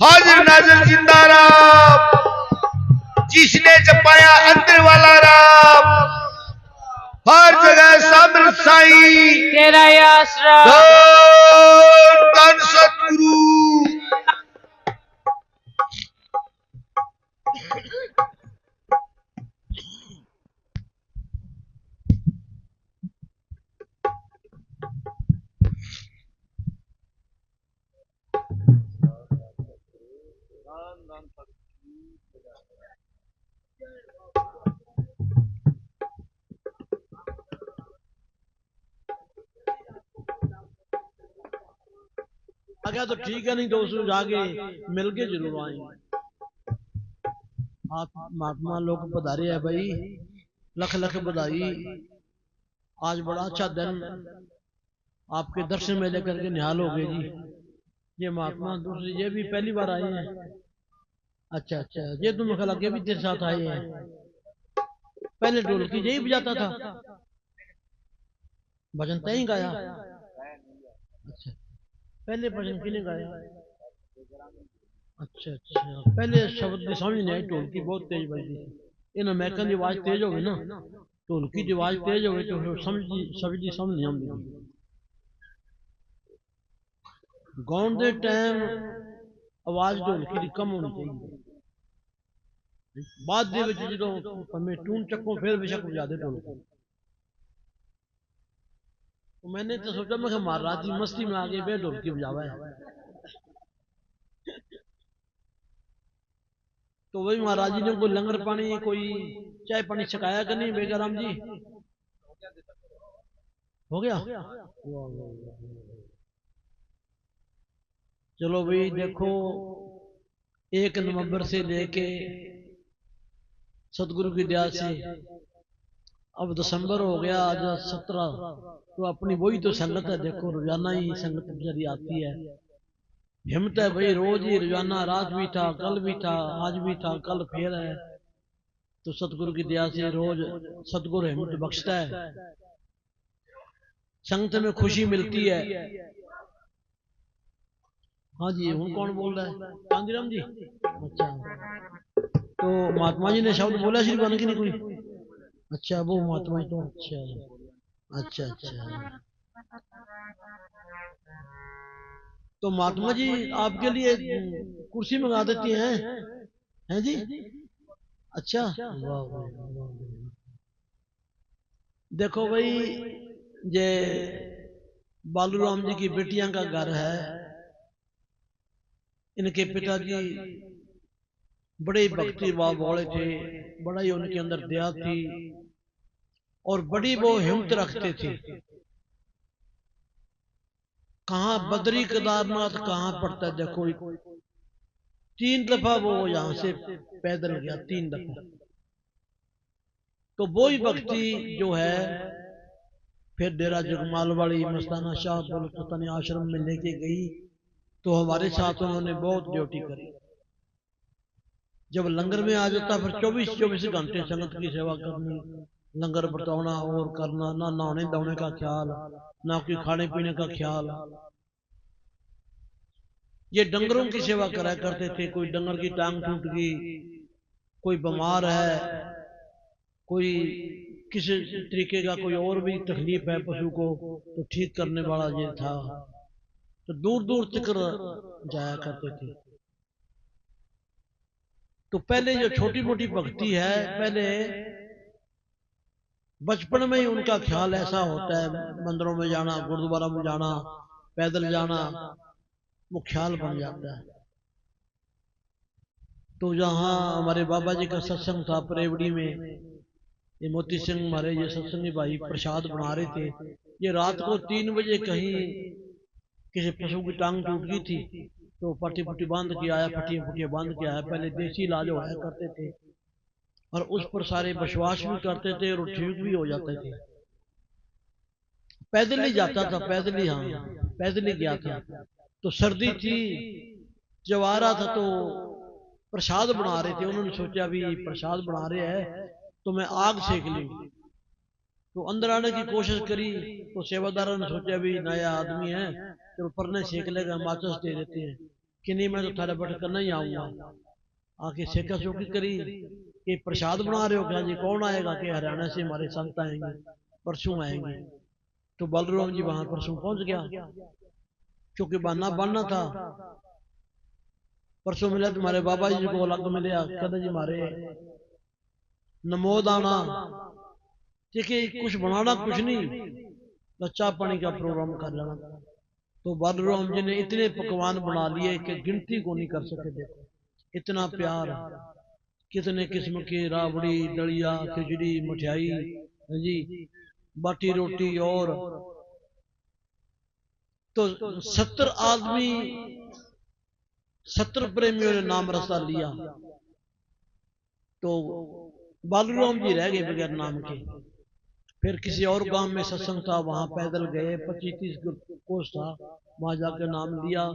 हाजिर नाजिर जिंदा राम, जिसने जपाया अंदर वाला राम, हर जगह शामिल साईं तेरा ही आसरा। धन सतगुरु। आगे तो ठीक है, नहीं दोस्तों जाके मिल के जरूर आएंगे। आप महात्मा लोग बधाई है भाई, लख लख बधाई। आज बड़ा अच्छा दिन, आपके दर्शन में लेकर के निहाल हो गए जी। ये महात्मा दूसरी ये भी पहली बार आए हैं। अच्छा अच्छा, ये तुम ख्याल आगे भी तेरे साथ आए हैं। पहले ढोलकी यही बजाता था, भजन तय गाया। अच्छा, पहले भजन किने गाया? अच्छा अच्छा, पहले शब्द की समझ नहीं आई, ढोलकी बहुत तेज बजती थी। इन मैकन की आवाज तेज हो ना, ढोलकी की आवाज तेज हो तो समझ नहीं आती। गाउन दे टाइम आवाज ढोलकी की कम होनी चाहिए, बाद दे विच जदों भावें टून चक्कों फिर बेशक बजा दे ढोलकी। तो मैंने तो सोचा मैं महाराज जी मस्ती में आ गए, फिर ढोलकी बजावा है। तो वही महाराज जी ने कोई लंगर पानी कोई चाय पानी छकाया कि नहीं बेगाराम जी? हो गया। चलो भाई देखो, 1 नवंबर से लेके सतगुरु की दया से अब दिसंबर हो गया, आज 17। तो अपनी वही तो संगत है, देखो रोजाना ही संगत बेचारी आती है। हिम्मत है भाई, रोज ही रोजाना, रात भी था, कल भी था, आज भी था, कल फिर है। तो सतगुरु की दया से रोज सतगुरु हिम्मत बख्शता है, संगत में खुशी मिलती है। हाँ जी, हूँ कौन बोल रहा है? कांदीराम जी। अच्छा, तो महात्मा जी ने शब्द बोला श्री बन की नहीं कोई? अच्छा, वो महात्मा जी तो अच्छा अच्छा अच्छा। तो महात्मा जी आपके लिए कुर्सी मंगा देती हैं जी? अच्छा, वाह वाह। देखो भाई, ये बालूराम जी की बेटियां का घर है। इनके पिताजी बड़े भक्ति भाव वाले थे, बड़ा ही उनके अंदर दया थी और बड़ी वो हिम्मत रखते थे। कहाँ बद्री केदारनाथ कहाँ पड़ता है देखो, 3 दफा वो यहाँ से पैदल गया, 3 दफा। तो वो ही भक्ति जो है फिर डेरा जगमाल वाली मस्ताना शाह बुलतनी आश्रम में लेके गई। तो हमारे साथ उन्होंने बहुत ड्यूटी करी। जब लंगर में आ जाता फिर 24 घंटे संगत की सेवा करनी, लंगर बरताना और करना, ना नहाने धोने का ख्याल, ना कोई खाने पीने का ख्याल। ये डंगरों की सेवा करा करते थे। कोई डंगर की टांग टूट गई, कोई बीमार है, कोई किसी तरीके का कोई और भी तकलीफ है पशु को, तो ठीक करने वाला ये था। तो दूर दूर तक जाया करते थे। तो पहले जो छोटी मोटी भक्ति है, पहले बचपन में ही उनका ख्याल ऐसा होता है, मंदिरों में जाना, गुरुद्वारा में जाना, पैदल जाना, वो ख्याल बन जाता है। तो जहाँ हमारे बाबा जी का सत्संग था परेवड़ी में, ये मोती सिंह हमारे ये सत्संगी भाई प्रसाद बना रहे थे। ये रात को 3 बजे कहीं किसी पशु की टांग टूट गई थी, तो पट्टी पुट्टी बांध के आया, फटियां फुटियां बांध के आया। पहले देसी इलाज होया करते थे और उस पर सारे विश्वास भी करते थे और ठीक भी हो जाते थे। पैदल ही जाता था, पैदल ही, हाँ पैदल ही गया था। तो सर्दी थी, जब आ रहा था तो प्रसाद बना रहे थे। उन्होंने सोचा भी प्रसाद बना रहे हैं तो मैं आग सेक लूं। तो अंदर आने की कोशिश करी तो सेवादारों ने सोचा भी नया आदमी है, चलो परने सेक लेगा, माचिस दे देते हैं। कि नहीं मैं तो थारा बट करना ही आऊंगा। आके सेका चौकी करी कि प्रसाद बना रहे हो क्या जी, कौन आएगा? कि हरियाणा से हमारे संत आएंगे, परसों आएंगे। तो बलराम जी वहां परसों पहुंच गया, क्योंकि बहाना बनना था। परसों मिला तुम्हारे बाबा जी को अलग मिले, कहते जी हमारे नमोद आना, देखिए कुछ बनाना कुछ नहीं, बस चाह पानी का प्रोग्राम कर लेना। तो बलराम जी ने इतने पकवान बना लिए कि गिनती को नहीं कर सके। देखो इतना प्यार, कितने किस्म की राबड़ी, दलिया, खिचड़ी, मिठाई जी, बाटी रोटी। और तो 70 आदमी, 70 प्रेमियों ने नाम रसा लिया। तो बालूराम जी रह गए बगैर नाम के। फिर किसी और गांव में सत्संग था, वहां पैदल गए, 25-30 कोस था, वहां जाकर नाम लिया।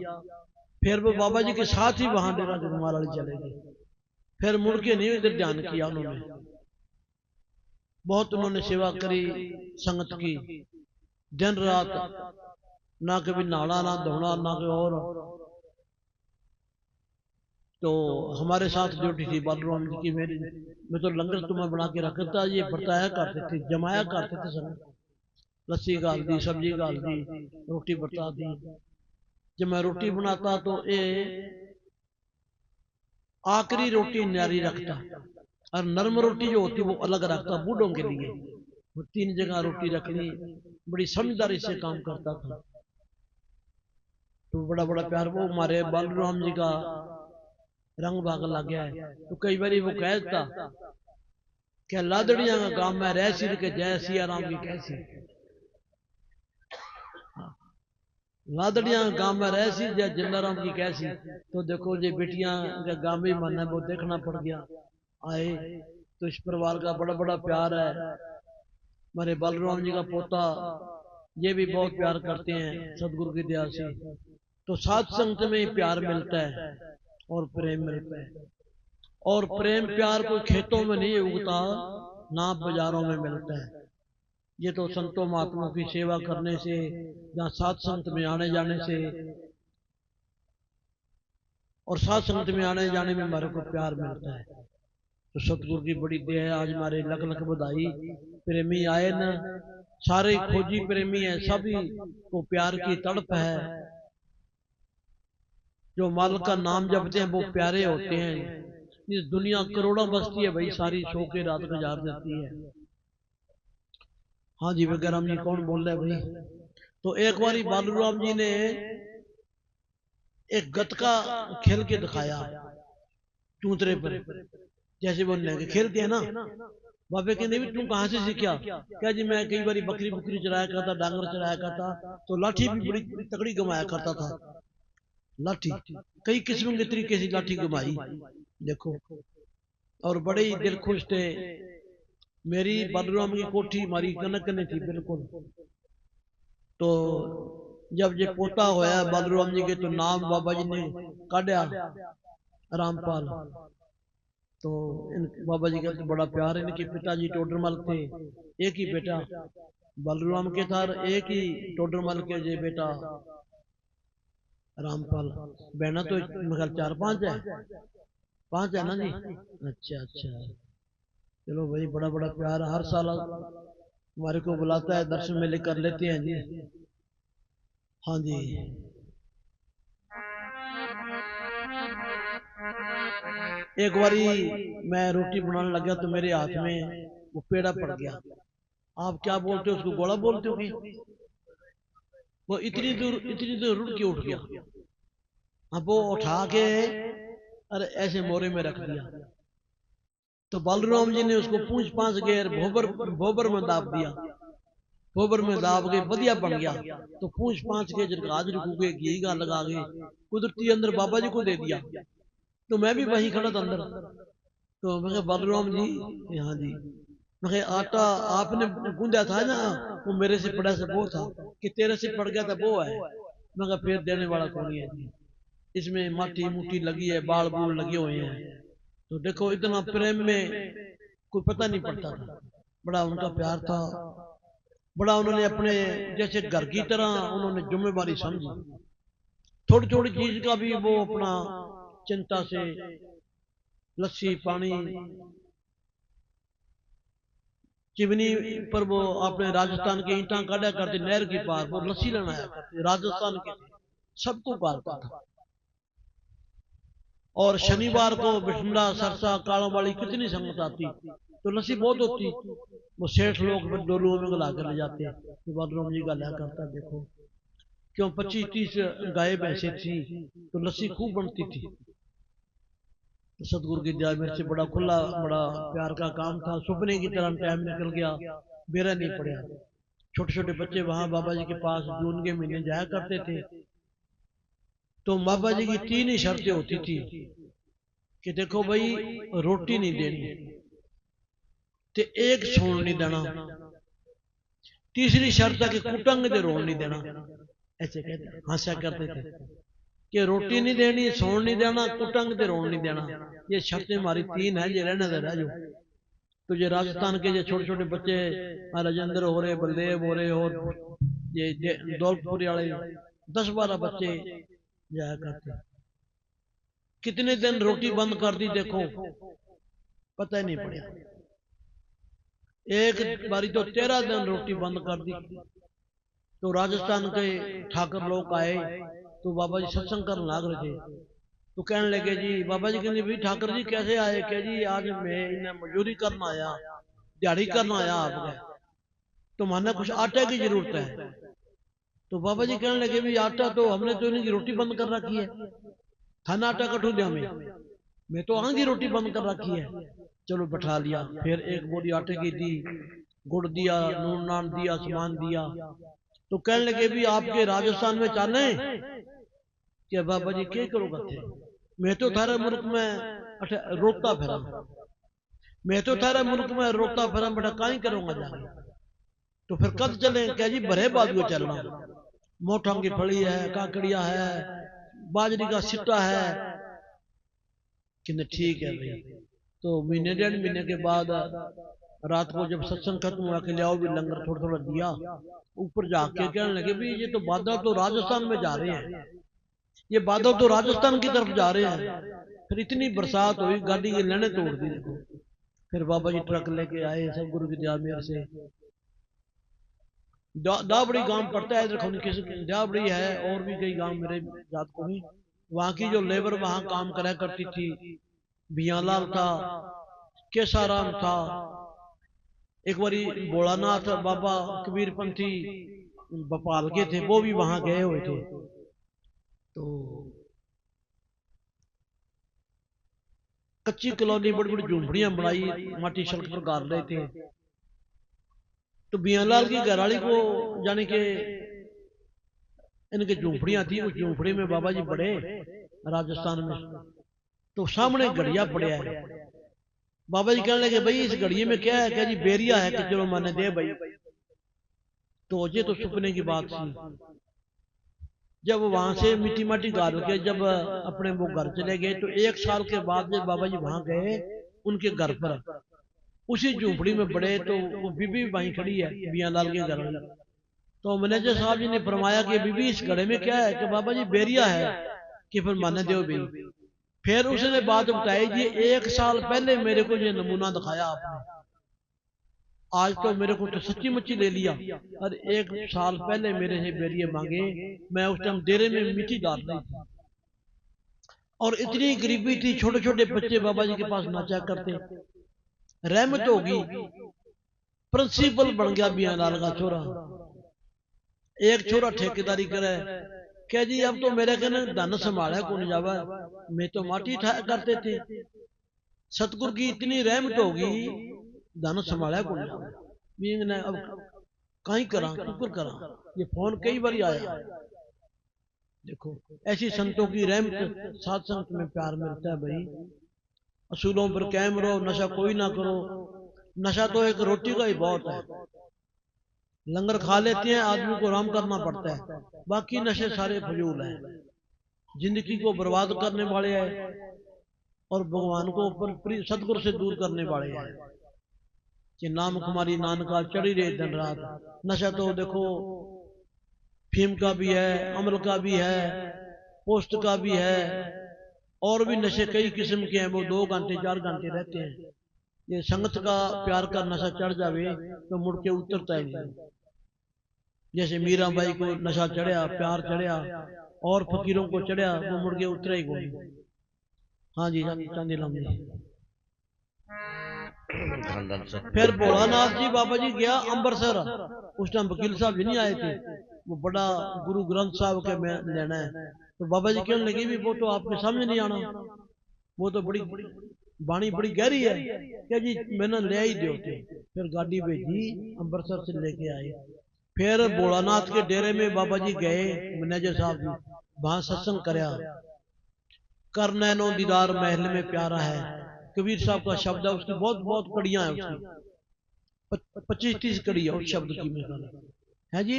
फिर वो बाबा जी के साथ ही वहां डेरा जगमाल वाली चले गए। फिर मुड़ के नहीं इधर ध्यान किया उन्होंने। बहुत उन्होंने सेवा करी संगत की, दिन रात, ना कभी नहाना ना धोना ना कोई और। तो हमारे साथ ड्यूटी थी बालूराम जी की, मेरी मैं तो लंगर तुम्हें बना के रखता, ये बरताया करते थे, जमाया करते थे सब। लस्सी गाल दी, सब्जी गाल दी, रोटी बरता दी। जब मैं रोटी बनाता तो ये आखिरी रोटी न्यारी रखता, और नरम रोटी जो होती वो अलग रखता बूढ़ों के लिए। वो 3 जगह रोटी रखनी, बड़ी समझदारी से काम करता था। तो बड़ा बड़ा प्यार, वो हमारे बालूराम जी का रंग भाग लग गया है। तो कई बार वो कहता क्या लादड़िया का गांव में रह सिर के जय सिया राम की कैसी, लादड़िया गांव में रह सी जय जिंदा राम की कैसी। तो देखो ये बेटियां का गांव में मन है वो देखना पड़ गया। आए तो इस परिवार का बड़ा बड़ा प्यार है। हमारे बलराम जी का पोता ये भी बहुत प्यार करते हैं सदगुरु की दया से। तो साथ संगत में प्यार मिलता है और प्रेम मिलता है। और प्रेम प्यार कोई खेतों में नहीं उगता, ना बाजारों में मिलता है। ये तो संतों महात्माओं की सेवा करने से या साथ संगत में आने जाने से, और साथ संगत में आने जाने में हमारे को प्यार मिलता है। तो सतगुरु की बड़ी दया है। आज हमारे लख लख बधाई, प्रेमी आए न, सारे खोजी प्रेमी है, सभी को प्यार की तड़प है। जो मालिक का नाम जपते हैं वो प्यारे होते हैं। इस दुनिया करोड़ों बसती है भाई, सारी सो के रात गुजार देती है। हाँ जी वगैरह जी कौन बोल रहे हैं भाई? तो एक बारी बालूराम जी ने एक गतका खेल के दिखाया चूतरे पर, जैसे वो खेलते हैं ना। बाबे कहते भी तू कहाँ से सीखा? क्या जी मैं कई बार बकरी बुकरी चराया करता, डांगर चराया करता, तो लाठी भी बड़ी तगड़ी घुमाया करता था। लाठी कई किस्म के तरीके से लाठी घुमाई देखो, और बड़े ही दिल खुश थे। मेरी बलराम की कोठी हमारी कनक ने थी बिल्कुल। तो जब ये पोता होया बलराम जी के, तो नाम बाबा जी ने काढ़ा रामपाल। तो इन बाबा जी का तो बड़ा प्यार है। इनके पिताजी टोडरमल थे, एक ही बेटा बलराम के था, एक ही टोडरमल के जे बेटा रामपाल। बहना तो मेरे 4-5 है, 5 है ना जी। अच्छा अच्छा, चलो भाई बड़ा बड़ा प्यार। हर साल हमारे को बुलाता है, दर्शन मेले कर लेते हैं जी। हाँ जी एक बारी मैं रोटी बनाने लगा तो मेरे हाथ में वो पेड़ा पड़ गया। आप क्या बोलते हो उसको, गोला बोलते हो कि? वो इतनी दूर रुड़ के उठ गया। अब वो उठा के अरे ऐसे मोरे में रख दिया। तो बलराम जी ने उसको पूंछ पांच घेर भोबर में दाब दिया। गोबर में दाब के बढ़िया बन गया। तो पूछ पांच के जरगाज रखूगे घी का लगा के कुदरती अंदर बाबा जी को दे दिया। तो मैं भी वहीं खड़ा था अंदर। तो मैं बलराम जी, हाँ जी, मैं आटा आपने गूंदा था ना, वो मेरे से पड़ा से वो था कि तेरे से पड़ गया था वो है। मैं फिर देने वाला कौन है जी, इसमें माटी मुठी लगी है, बाल बूल लगे हुए हैं। तो देखो इतना प्रेम में कोई पता नहीं पड़ता था। बड़ा उनका प्यार था, बड़ा उन्होंने अपने जैसे घर की तरह उन्होंने जिम्मेवारी समझी। थोड़ी थोड़ी चीज का भी वो अपना चिंता से लस्सी पानी चिमनी पर वो अपने राजस्थान के ईंटा काटा करते नहर की पार वो लस्सी लेना आया करते राजस्थान के सबको पालता था। और शनिवार को बिठंडा सरसा कालों वाली कितनी संगत आती तो लस्सी बहुत होती। वो सेठ लोग डोलुओं में गला कर ले जाते बादलों जी गला करता देखो क्यों 25-30 गाय भैंसे थी तो लस्सी खूब बनती थी। तो सतगुरु की दया मेरे से बड़ा खुला बड़ा प्यार का काम था। सुपने की तरह टाइम निकल गया बेरा नहीं पड़ा। छोटे छोटे बच्चे वहां बाबा जी के पास जून के महीने जाया करते थे तो बाबा जी की 3 ही शर्तें होती थी कि देखो भाई रोटी नहीं देनी ते एक सोन नहीं देना, तीसरी शर्त है कि कुटंग दे रोन नहीं देना। ऐसे कहते हंसा करते थे कि रोटी नहीं देनी सोन नहीं देना कुटंग दे रोन नहीं देना। ये शर्तें हमारी 3 है, ये रहने दे रह जो। तो ये राजस्थान के जो छोटे छोटे बच्चे राजेंद्र हो रहे बलदेव हो रहे और ये दौलतपुरी वाले 10-12 बच्चे जाया करते। कितने दिन रोटी बंद कर दी देखो पता ही नहीं पड़ा। एक बारी तो 13 दिन रोटी बंद कर दी। तो राजस्थान के ठाकर लोग आए तो बाबा जी सत्संग करने लग रहे थे तो कहने लगे जी बाबा जी कहते भाई ठाकर जी कैसे आए? क्या जी आज मैं इन्हें मजदूरी करना आया दिहाड़ी करना आया आपके तो माना कुछ आटे की जरूरत है। तो बाबा जी कहने लगे भाई आटा तो हमने तो इनकी रोटी बंद कर रखी है खाना आटा कटू दिया मैं तो आंगी रोटी बंद कर रखी है। चलो बैठा लिया फिर एक बोरी आटे की दी गुड़ दिया नून नान दिया सामान दिया। तो कहने लगे भी आपके राजस्थान में चाहने कि बाबा जी क्या करोगे थे? मैं तो थारे मुल्क में रोकता फिरा मैं तो थारे मुल्क में रोकता फिरा बेटा कहीं करूंगा जाके। तो फिर कब चले? क्या जी भरे बाजू चलना मोठों की फली है काकड़िया है बाजरी का सिट्टा है कि ठीक है भाई। तो महीने 1.5 महीने के बाद रात को जब सत्संग खत्म हुआ कि लियाओ भी लंगर थोड़ा थोड़ा दिया ऊपर जाके कहने लगे भी ये तो बादल तो राजस्थान में जा रहे हैं ये बादल तो राजस्थान की तरफ जा रहे हैं। फिर इतनी बरसात हुई गाड़ी की लेने तोड़ दी देखो। फिर बाबा जी ट्रक लेके आए सब गुरु की दया मेरे से दाबड़ी गांव पड़ता है इधर किस दाबड़ी है और भी कई गांव मेरे जात को नहीं। वहां की जो लेबर वहां काम करा करती थी भियालाल था केसाराम था एक बारी भोलानाथ बाबा कबीर पंथी भोपाल के थे वो भी वहां गए हुए थे। तो कच्ची कॉलोनी बड़ी बड़ी झूंपड़ियां बनाई माटी सड़क पर गाड़ रहे थे। तो बियालाल की घरवाली को जाने के इनके झूंपड़ियां थी उस झूंपड़ी में बाबा जी बड़े राजस्थान में। तो सामने घड़िया पड़िया है बाबा जी कहने लगे भाई इस घड़िये में क्या है? क्या जी बेरिया है कि चलो माने दे भाई। तो ये तो सुपने की बात थी। जब वहां से मिट्टी माटी गाड़ के जब अपने वो घर चले गए तो 1 साल के बाद जब बाबा जी वहां गए उनके घर पर उसी झूंपड़ी में बड़े तो वो बीबी वहीं खड़ी है बियालाल के घर में। तो मैनेजर साहब जी ने फरमाया कि बीबी इस घड़े में क्या है? कि बाबा जी बेरिया है कि फिर माने दो भी। फिर उसने बात बताई जी 1 साल पहले मेरे को ये नमूना दिखाया आपने आज तो मेरे को तो सच्ची मच्ची ले लिया और 1 साल पहले मेरे से बेरिए मांगे मैं उस टाइम डेरे में मिट्टी डाल रही थी और इतनी गरीबी थी छोटे छोटे बच्चे बाबा जी के पास नाचा करते। रहमत होगी प्रिंसिपल बन गया बियालाल का छोरा। एक छोरा ठेकेदारी करे क्या जी अब तो मेरे कहने धन संभाला कौन जावा मैं तो माटी करते थे। सतगुरु की इतनी रहमत होगी धन संभाला कौन जावा ने अब कहीं करा शुक्र करा। ये फोन कई बार आया देखो ऐसी संतों की रहमत साथ संत में प्यार मिलता है भाई। असूलों पर कायम रहो नशा कोई ना करो। नशा तो एक रोटी का ही बहुत है। लंगर खा लेते हैं आदमी को आराम करना पड़ता है बाकी नशे सारे फजूल हैं जिंदगी को बर्बाद करने वाले हैं और भगवान को सतगुरु से दूर करने वाले हैं कि नाम कुमारी नानका चढ़ी रहे दिन रात। नशा तो देखो फीम का भी है अमल का भी है पोस्ट का भी है, और भी नशे कई किस्म के हैं, वो 2 घंटे 4 घंटे रहते हैं। ये संगत का प्यार का नशा चढ़ जावे तो मुड़ के उतरता ही नहीं। जैसे मीरा बाई को नशा चढ़िया, प्यार चढ़िया, और फकीरों को चढ़िया, वो मुड़ के उतरा ही कोई। हाँ जी चांदी लाम जी। फिर भोलानाथ जी बाबा जी गया अमृतसर। उस टाइम वकील साहब भी नहीं आए थे, वो बड़ा गुरु ग्रंथ साहब के में लेना है। तो बाबा जी कहने लगे भी वो तो आपके सामने नहीं आना, वो तो बड़ी बाणी बड़ी गहरी है। क्या जी मैंने ले ही दो थे। फिर गाड़ी भेजी, अमृतसर से लेके आए। फिर भोलानाथ के डेरे में बाबा जी गए, मैनेजर साहब जी वहां सत्संग करया। कर नैनो दीदार महल में प्यारा है, कबीर साहब का शब्द है, उसकी बहुत बहुत कड़ियां हैं, उसकी 25-30 कड़ी है उस शब्द की मेरे है जी,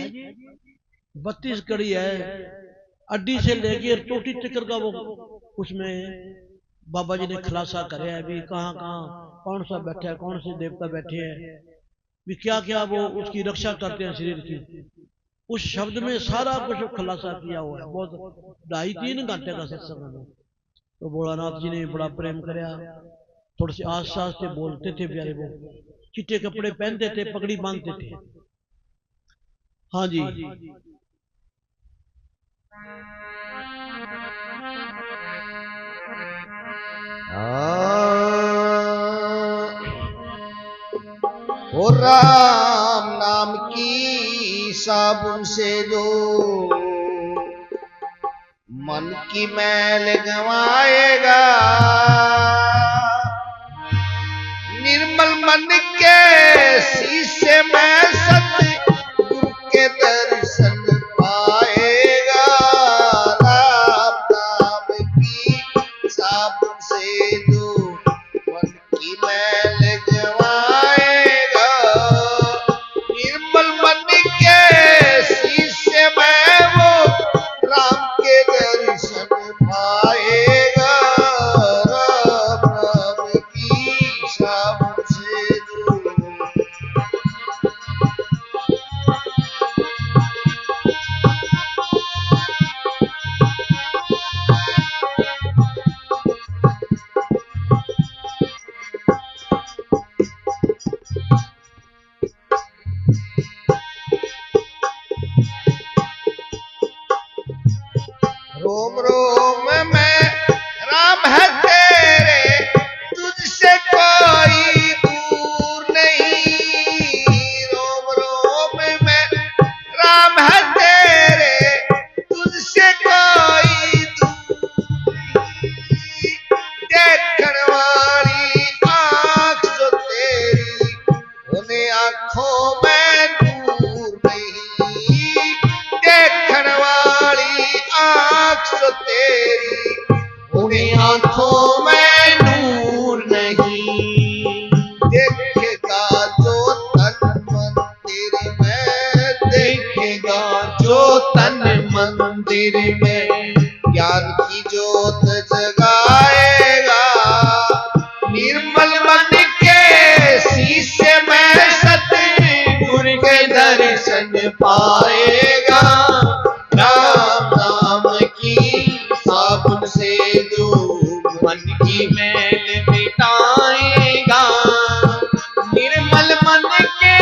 32 कड़ी है। अड्डी से लेके टोटी चक्कर का वो उसमें बाबा जी ने खुलासा करे है भी कहाँ कहाँ कौन सा बैठा है, कौन से देवता बैठे हैं, भी क्या क्या वो उसकी रक्षा करते हैं शरीर की। उस शब्द में सारा कुछ खुलासा किया हुआ है। बहुत 2.5-3 घंटे का सत्संग है। तो भोलानाथ जी ने बड़ा प्रेम कराया, थोड़े से आस-पास से बोलते थे प्यारे, वो चिट्टे कपड़े पहनते थे, पगड़ी बांधते थे। हाँ जी ओ राम नाम की साबुन से जो मन की मैल गवाएगा, निर्मल मन के शीशे में सतगुरु के दर्शन पाएगा। राम नाम की साबुन से जो मन की मैल गवाएगा, निर्मल मन के शीशे में वो राम के दर्शन पाएगा। राम नाम की साबुन से जो रोम रोम में राम है तेरे, तुझसे कोई दूर नहीं। रोम रोम में राम है तेरे, तुझसे कोई दूर नहीं। देखने वाली आँख जो तेरी, उन्हें आँखों में नूर नहीं। देखने वाली आँख जो तेरी, उन्हें आँखों में नूर नहीं। देखेगा जो तन मंदिर में, देखेगा जो तन मंदिर में, ज्ञान की जोत जगाएगा। निर्मल मन के शीशे में सतगुरु के दर्शन पाएगा। राम नाम की साबुन से जो मन की मैल मिटाएगा, निर्मल मन के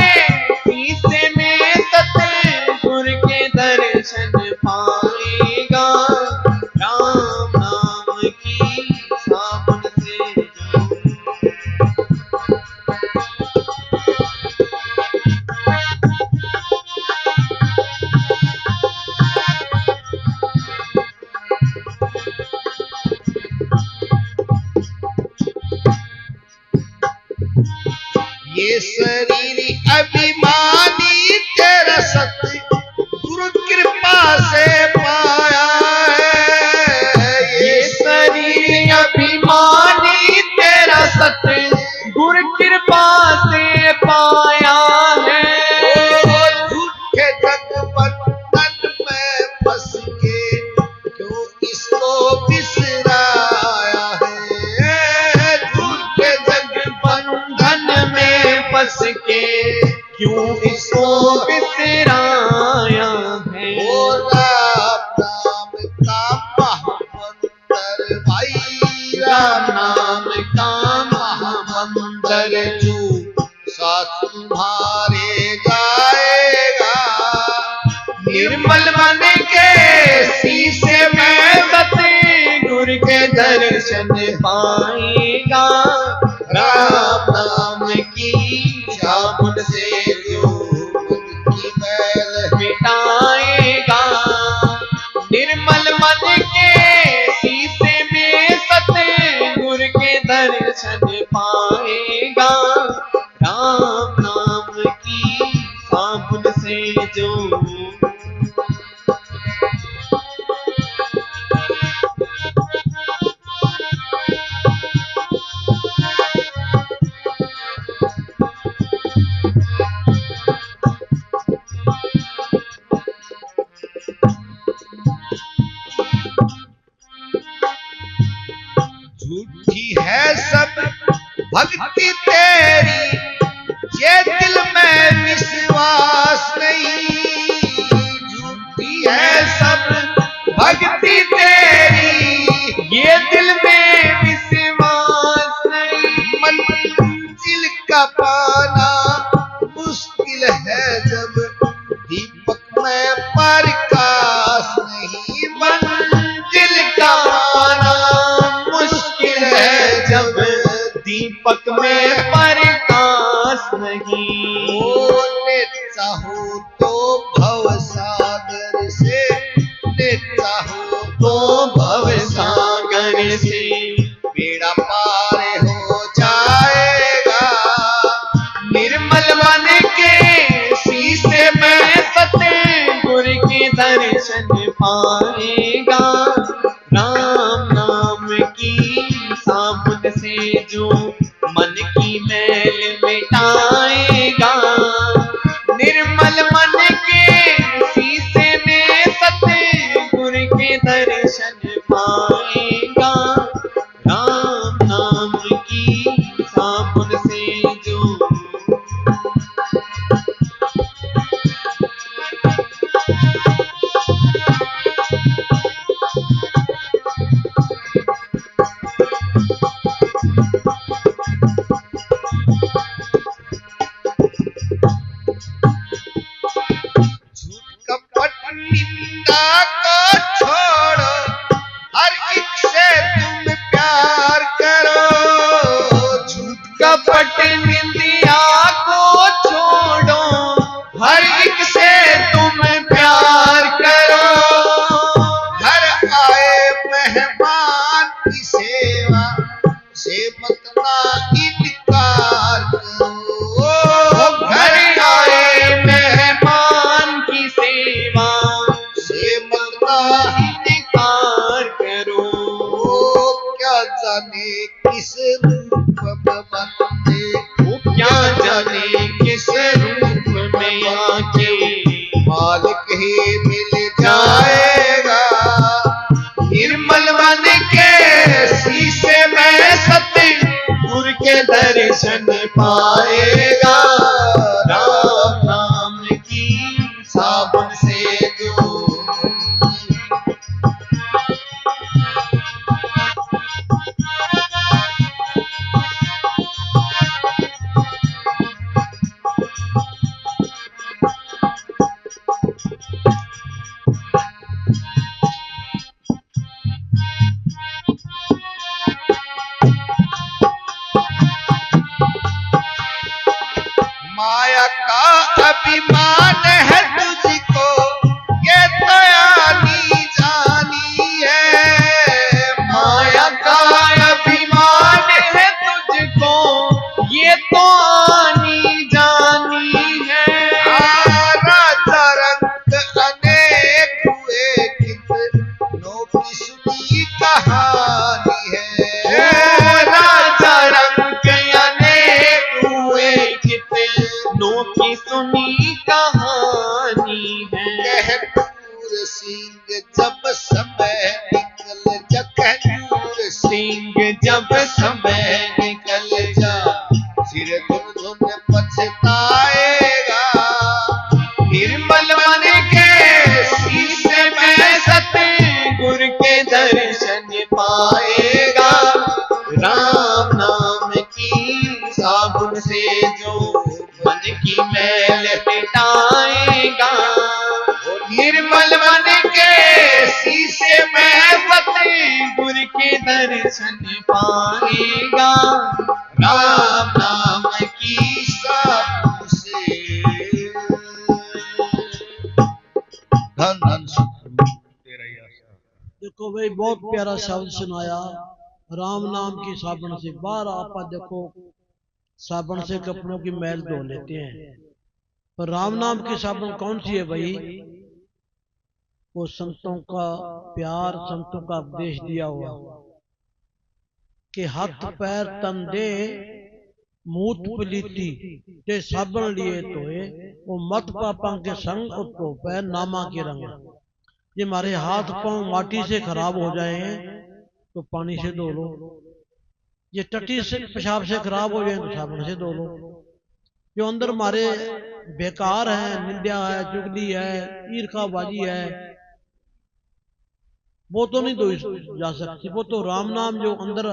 शीशे में सतगुरु के दर्शन पाएगा। राम नाम की साबुन से जो ये शरीर अभिमानी तेरा सतगुरु कृपा से पाया है। ये शरीर अभिमानी तेरा सतगुरु कृपा से पाया है। ओ झूठे जगबंधन में फंस के क्यों इसको बिसराया है। झूठे बंधन में फंस के क्यों भाई राम राम नाम का महामंत्र जो साथ तुम्हारे गाएगा, निर्मल मन के शीशे में सतगुरु के दर्शन पाएगा। राम नाम की साबुन से जो की मैल मिटाएगा, निर्मल मन के शीशे में सतगुरु के दर्शन पाएगा। राम नाम की साबुन से जो झूठी है सब भक्ति तेरी, ये दिल में विश्वास नहीं। झूठी है सब भक्ति तेरी, ये दिल में विश्वास नहीं। मंजिल का पाना मुश्किल है जब दीपक में प्रकाश नहीं। मंजिल का पाना मुश्किल है जब दीपक में प्रकाश नहीं। बोलने चाहो तो भव सागर से, ने चाहो तो भव सागर से बेड़ा पार हो जाएगा। निर्मल मन के शीशे में सतगुरु के दर्शन पाएगा। राम नाम की साबुन से जो मन की मैल मिटाएगा, निर्मल मन के शीशे में सतगुरु के दर्शन पाएगा। राम नाम की साबुन से जो कपट निंदा को छोड़ो, हर एक से तुम प्यार करो। झूठ कपट निंदिया को छोड़ो, हर एक से तुम प्यार करो। घर आए मेहमान की सेवा से मत ना इनकार करो। घर आए मेहमान की सेवा से मत ना इनकार करो। क्या जाने किस रूप में बनते, वो क्या जाने किस रूप में आके मालिक ही मिल जाएगा। निर्मल मन के शीशे में सतगुरु के दर्शन पाएगा। राम नाम की साबुन से जो माया का अभिमान है तुझको, ये तो आनी जानी है। माया का अभिमान है तुझको, ये तो आनी जानी है। राजा रंग अनेक हुए, कितनों की सुनी कहानी है। राजा रंग अनेक हुए, कितनों की सुनी कहानी है। कहनूर सिंह जब समय निकल जा, कहनूर सिंह जब समय निकल जा, सिर धुन धुन पछताएगा। निर्मल मन के शीशे में सतगुरु के दर्शन पाए। दर्शन पाएगा, राम नाम की साधु से धन धन सतगुरु तेरा ही आशा। देखो भाई बहुत प्यारा शब्द सुनाया, राम नाम की साबुन से। बार आप देखो साबुन से कपड़ों की मैल धो लेते हैं, पर राम नाम की साबुन कौन सी है भाई? वो संतों का प्यार, संतों का उपदेश दिया हुआ कि हाथ पैर तन दे मूत पलीती ते साबन लिए तोए, वो मत पापा के संग तो पैर नामा के रंग। ये हमारे हाथ पांव माटी से खराब हो जाए तो पानी से धो लो, ये टट्टी से पेशाब से खराब हो जाए तो साबुन से धो लो। जो अंदर हमारे बेकार है, निंदा है, चुगली है, ईर्खाबाजी है, वो तो नहीं धोई जा सकती। वो तो राम नाम जो अंदर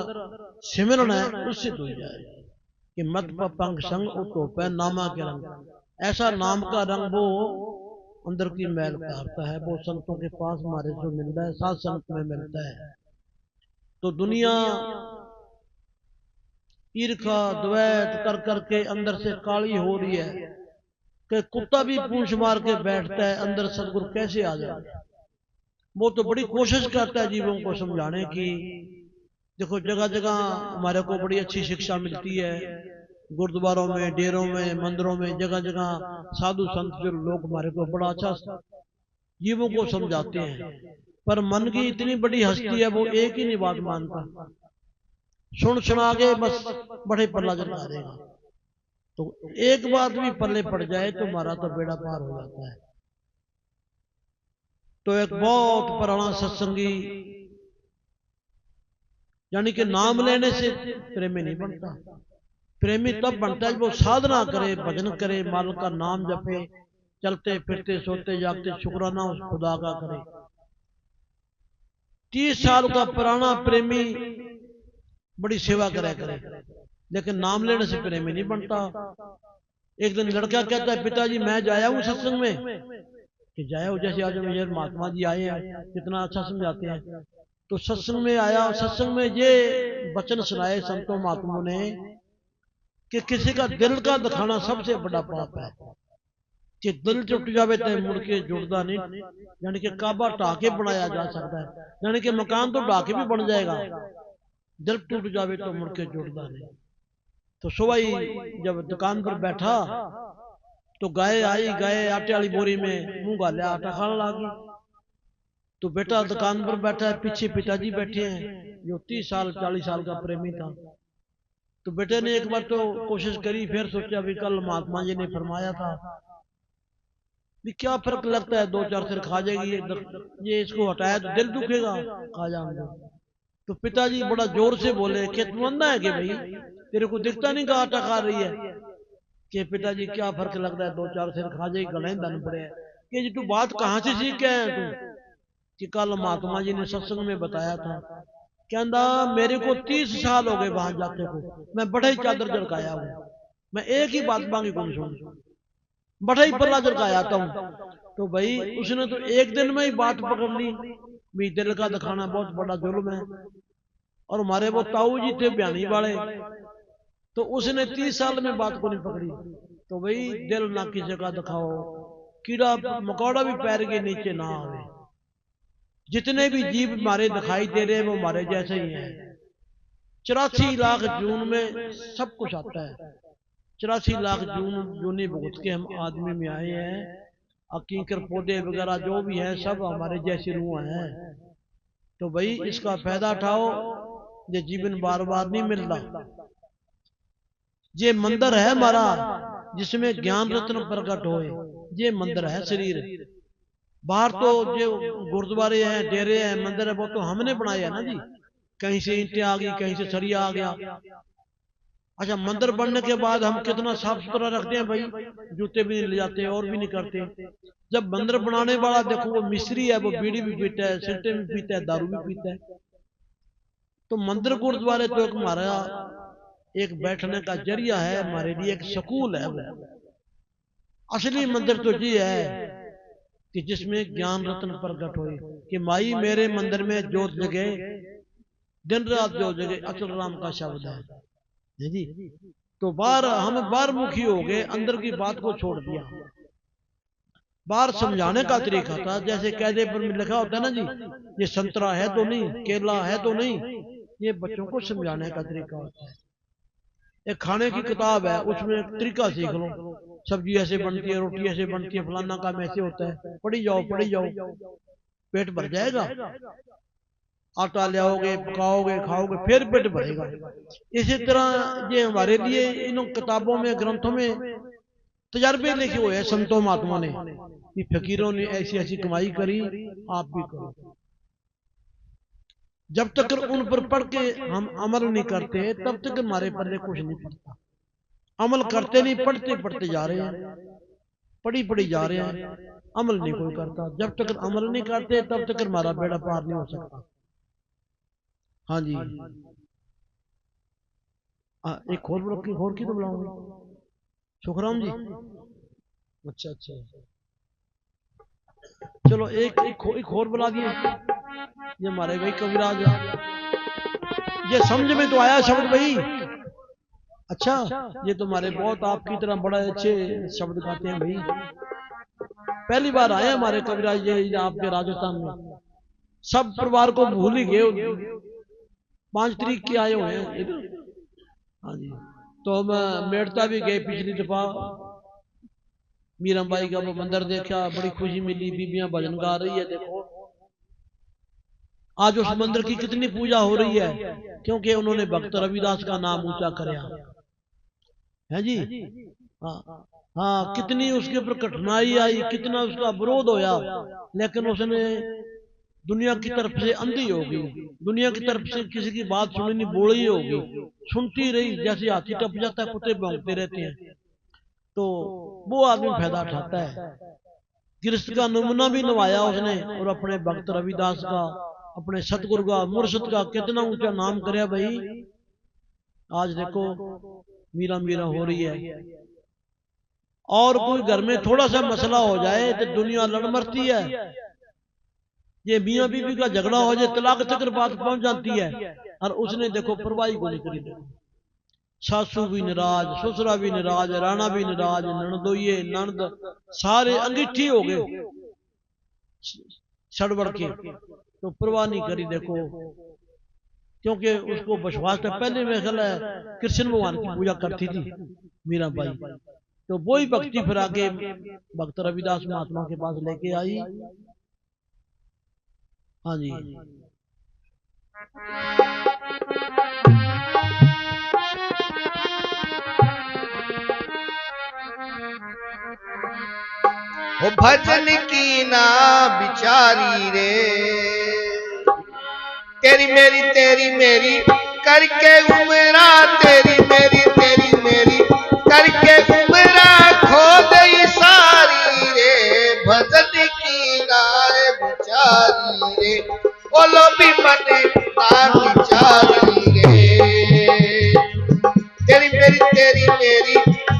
सिमरन है उससे धोई जाए कि मत पंख संग उतो पे नामा के रंग। ऐसा नाम का रंग वो अंदर की मैल उतारता है। वो संतों के पास हमारे जो मिलता है, साथ संत में मिलता है। तो दुनिया ईर्खा द्वैत कर करके अंदर से काली हो रही है कि कुत्ता भी पूंछ मार के बैठता है, अंदर सदगुरु कैसे आ जाए। वो तो बड़ी कोशिश करता है जीवों को समझाने की। देखो जगह जगह हमारे को बड़ी अच्छी शिक्षा मिलती है, गुरुद्वारों में, डेरों में, मंदिरों में, जगह जगह साधु संत जो लोग हमारे को बड़ा अच्छा जीवों को समझाते हैं। पर मन की इतनी बड़ी हस्ती है, वो एक ही नहीं बात मानता, सुन सुना के बस बड़े पल्ला चढ़ा देगा। तो एक बात भी पल्ले पड़ जाए तो हमारा तो बेड़ा पार हो जाता है। तो एक बहुत पुराना सत्संगी, यानी कि नाम लेने से प्रेमी नहीं बनता। प्रेमी तब बनता है जब वो साधना करे, भजन करे, मालिक का नाम जपे, चलते फिरते सोते जागते शुक्राना उस खुदा का करे। 30 साल का पुराना प्रेमी बड़ी सेवा करे, लेकिन नाम लेने से प्रेमी नहीं बनता। एक दिन लड़का कहता है, पिताजी मैं जाया हूँ सत्संग में। कि जाया हो, जैसे आज मेरे महात्मा जी आए हैं, कितना अच्छा समझाते हैं। तो सत्संग में आया, सत्संग में ये वचन सुनाए संतों महात्माओं ने कि किसी का दिल का दिखाना सबसे बड़ा पाप है। कि दिल टूट जावे तो मुड़ के जुड़ता नहीं। यानी कि काबा ढाके बनाया जा सकता है, यानी कि मकान तो ढाके भी बन जाएगा, दिल टूट जावे तो मुड़ के जुड़ता नहीं। तो सुबह जब दुकान पर बैठा तो गाय आई, गाय आटे वाली बोरी में मुंह गालिया आटा खाने लगी। तो बेटा दुकान पर बैठा है, पीछे पिताजी बैठे हैं जो 30 साल 40 साल का प्रेमी था। तो बेटे ने एक बार तो कोशिश करी, फिर सोचा भी कल महात्मा जी ने फरमाया था भी क्या फर्क लगता है, 2-4 सिर खा जाएगी, ये इसको हटाया तो दिल दुखेगा, खा जाऊंगा। तो पिताजी बड़ा जोर से बोले कि तू अंधा है कि भाई, तेरे को दिखता नहीं का आटा खा रही है। कि पिताजी क्या फर्क लगता है, 2-4 सिर खा जाएगी, गले धन पड़े। कि जी तू बात कहाँ से सीख के आया तू? कि कल महात्मा जी ने सत्संग में बताया था। कहता मेरे को 30 साल हो गए वहां जाते को, मैं बड़ा ही चादर झड़काया हूँ, मैं एक ही बात मांगी कौन सुन, बड़ा ही पल्ला झड़काया था हूँ। तो भाई उसने तो एक दिन में ही बात पकड़ ली भी दिल का दिखाना बहुत बड़ा जुल्म है। और हमारे वो ताऊ जी थे बयानी वाले, तो उसने 30 साल में बात को नहीं पकड़ी। तो भाई दिल ना किसी का दिखाओ, कीड़ा मकोड़ा भी पैर के नीचे ना आवे। जितने भी जीव हमारे दिखाई दे रहे हैं वो हमारे जैसे ही हैं। 84 लाख जून में सब कुछ आता है, 84 लाख जूनी भूत के हम आदमी में आए हैं। कीकर पौधे वगैरह जो भी है सब हमारे जैसी रूह हैं। तो भाई इसका फायदा उठाओ, ये जीवन बार बार नहीं मिलता। ये मंदिर है हमारा जिसमें ज्ञान रत्न प्रकट होए, ये मंदिर है शरीर। बाहर तो जो गुरुद्वारे हैं, डेरे हैं, मंदिर है, वो तो हमने बनाए है ना जी। कहीं से ईंटें आ गई, कहीं से सरिया आ गया। अच्छा मंदिर बनने के बाद हम कितना साफ सुथरा रखते हैं भाई, जूते भी नहीं ले जाते और भी नहीं करते। जब मंदिर बनाने वाला देखो वो मिस्त्री है, वो बीड़ी भी पीता है, सिगरेट भी पीता है, दारू भी पीता है। तो मंदिर गुरुद्वारे तो एक हमारा एक बैठने का जरिया है, हमारे लिए एक सकूल है। वो असली मंदिर तो ये है कि जिसमें ज्ञान रत्न प्रकट हो कि माई मेरे मंदिर में जोत जगे, दिन रात जो जगह अचल राम का शब्द है जी। तो बाहर हम बाहर मुखी हो गए, अंदर की बात को छोड़ दिया। बाहर समझाने का तरीका था, जैसे कायदे पर लिखा होता है ना जी, ये संतरा है तो नहीं, केला है तो नहीं, ये बच्चों को समझाने का तरीका होता है। एक खाने की किताब है, उसमें एक तरीका सीख लो, सब्जी ऐसे बनती है, रोटी ऐसे बनती है, फलाना काम ऐसे होता है, पढ़ी जाओ, पेट भर जाएगा। आटा ले आओगे, पकाओगे, खाओगे, फिर पेट भरेगा। इसी तरह ये हमारे लिए इन किताबों में, ग्रंथों में तजर्बे लिखे हुए हैं संतों महात्मा ने कि फकीरों ने ऐसी ऐसी कमाई करी, आप भी करो। जब तक उन पर पढ़ के हम अमल नहीं करते, तब तक हमारे पल्ले कुछ नहीं पड़ता। अमल करते नहीं, पढ़ते जा रहे हैं, पढ़ी जा रहे हैं, अमल नहीं कोई करता। जब तक अमल नहीं करते, तब तक हमारा बेड़ा पार नहीं हो सकता। हाँ जी, एक और की तो बुलाऊंगा सुखराम जी। अच्छा, चलो एक और बुला दिए। ये हमारे भाई कविराज, ये समझ में तो आया शब्द भाई। अच्छा, ये तो हमारे बहुत आपकी तरह बड़ा अच्छे शब्द गाते हैं भाई। पहली बार आए हमारे कविराज ये आपके राजस्थान में। सब परिवार को भूल ही गए, 5 तारीख के आए हुए हैं इधर। हाँ जी, तो हम मेड़ता भी गए पिछली दफा, मीराबाई का वो मंदिर देखा, बड़ी खुशी मिली, बीबियां भजन गा रही है। देखो आज उस मंदिर की कितनी पूजा हो रही है, क्योंकि उन्होंने भक्त रविदास का नाम ऊंचा कराया है जी। हाँ, कितनी उसके ऊपर कठिनाई आई, कितना उसका विरोध होया, लेकिन उसने दुनिया की तरफ से अंधी होगी, दुनिया की तरफ से किसी की बात सुनी नहीं, बोली होगी, सुनती रही। जैसे हाथी टप जाता है, कुत्ते भौंकते रहते हैं, तो वो आदमी फायदा उठाता है। गृहस्थ का नमूना भी नवाया उसने, और अपने भक्त रविदास का, अपने सतगुरु का, मुर्शिद का कितना ऊंचा नाम करे भाई। आज देखो मीरा हो रही है, और कोई घर में थोड़ा सा मसला हो जाए तो दुनिया लड़ मरती है। ये मियां बीवी का झगड़ा हो जाए, तलाक तक बात पहुंच जाती है, और उसने देखो परवाही को नहीं करी। सासू भी नाराज, ससुरा भी नाराज, राणा भी नाराज, ननदोइये ननद सारे अंगीठी हो गए सड़बड़ के, तो परवाह नहीं करी। देखो, क्योंकि उसको विश्वास था। पहले में ख्याल है कृष्ण भगवान की पूजा करती थी मीराबाई, तो वही भक्ति फिर आगे भक्त रविदास महात्मा के पास लेके आई। हाँ जी, वो भजन की ना बिचारी रे, तेरी मेरी करके उमरा, तेरी मेरी करके उमरा खो गई सारी रे। भजन की ना बिचारी रे, बोलो भी मने ना बिचारी रे। तेरी मेरी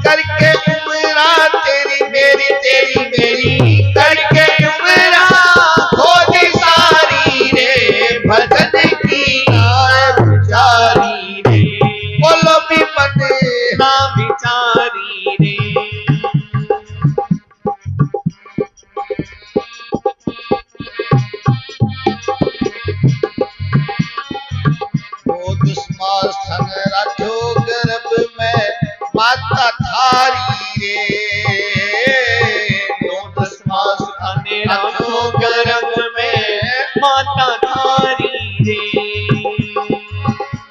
करके उमरा, तेरी मेरी करके उमरा खो गई सारी रे। भजन की ना बिचारी रे, बोलो भी मने ना बिचारी रे। वो दुश्मन संग रखो गर्भ में माता थारी रे। वो दुश्मन संग रखो गर्भ में माता थारी रे।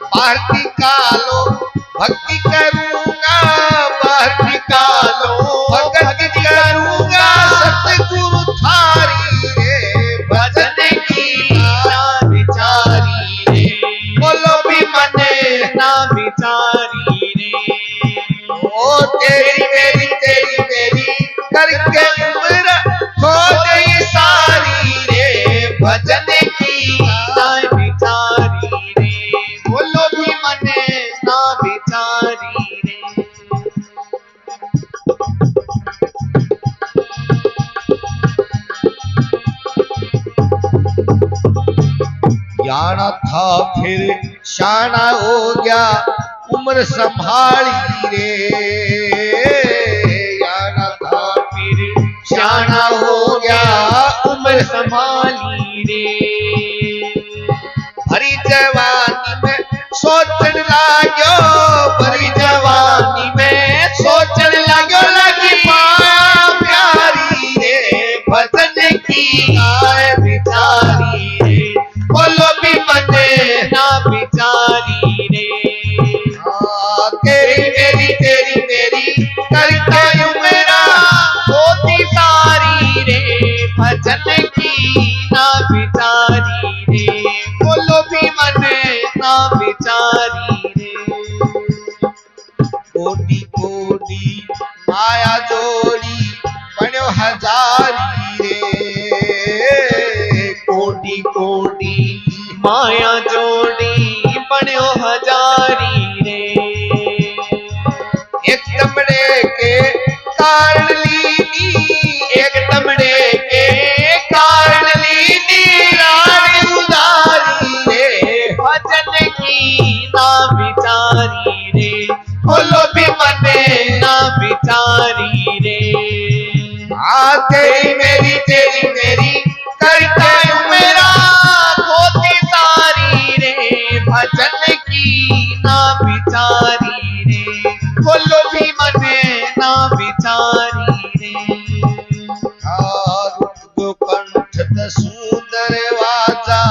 बाहर निकालो भक्ति करूंगा, बाहर निकालो भक्ति करूंगा सतगुरु थारी रे। भजन की ना बिचारी रे, बोलो भी मने ना बिचारी रे। ओ तेरी मेरी करके उम्र खो गई सारी रे। भजन की ना बिचारी रे, बोलो भी मने ना बिचारी रे। ज्ञान आना था फिर शाना हो गया उम्र संभाली रे, आना था फिर शाना हो गया उम्र संभाली रे। भरी जवानी में सोचन लाग्यो, भरी जवानी में सोचन लाग्यो लगी माया प्यारी रे, भजन की गाय बिचारी रे, बोलो भी मने ना बिचारी रे। तेरी मेरी करता हूँ मेरा होती सारी रे, भजन की ना बिचारी रे, बोलो भी मने ना बिचारी रे। कोटि कोटि माया जोड़ी बन्यो हजारी रे, कोटि कोटि माया जोड़ी बन्यो हजारी रे। एक दमड़े के कारण लीनी, एक दमड़े के कारण लीनी रानी उदारी रे, भजन की ना बिचारी रे, बोलो भी मने ना बिचारी रे। तेरी मेरी करता हूँ मेरा होती सारी रे, भजन की ना बिचारी रे, बोलो भी मने ना बिचारी रे। रुक कंठ सुंदर वाजा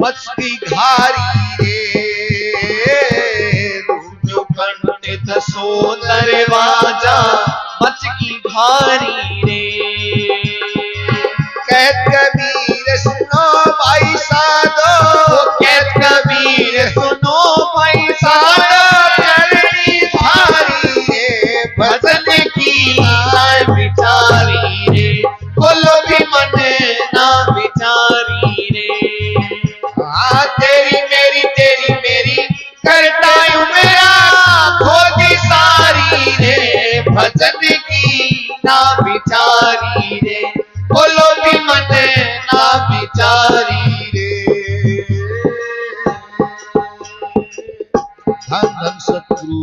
मचती घारी रे, रुक कंठ सोंदर वाजा मच की भारी रे। कहत कबीर सुनो भाई साधो, कहत कबीर सुनो भाई साधो, करनी भारी रे, भजन की गाय बिचारी रे, बोलो भी मने ना बिचारी रे। तेरी मेरी करता हूँ मेरा खोदी सारी रे, भजन की ना बिचारी रे, बोलो भी मने ना बिचारी रे। धन धन सतगुरु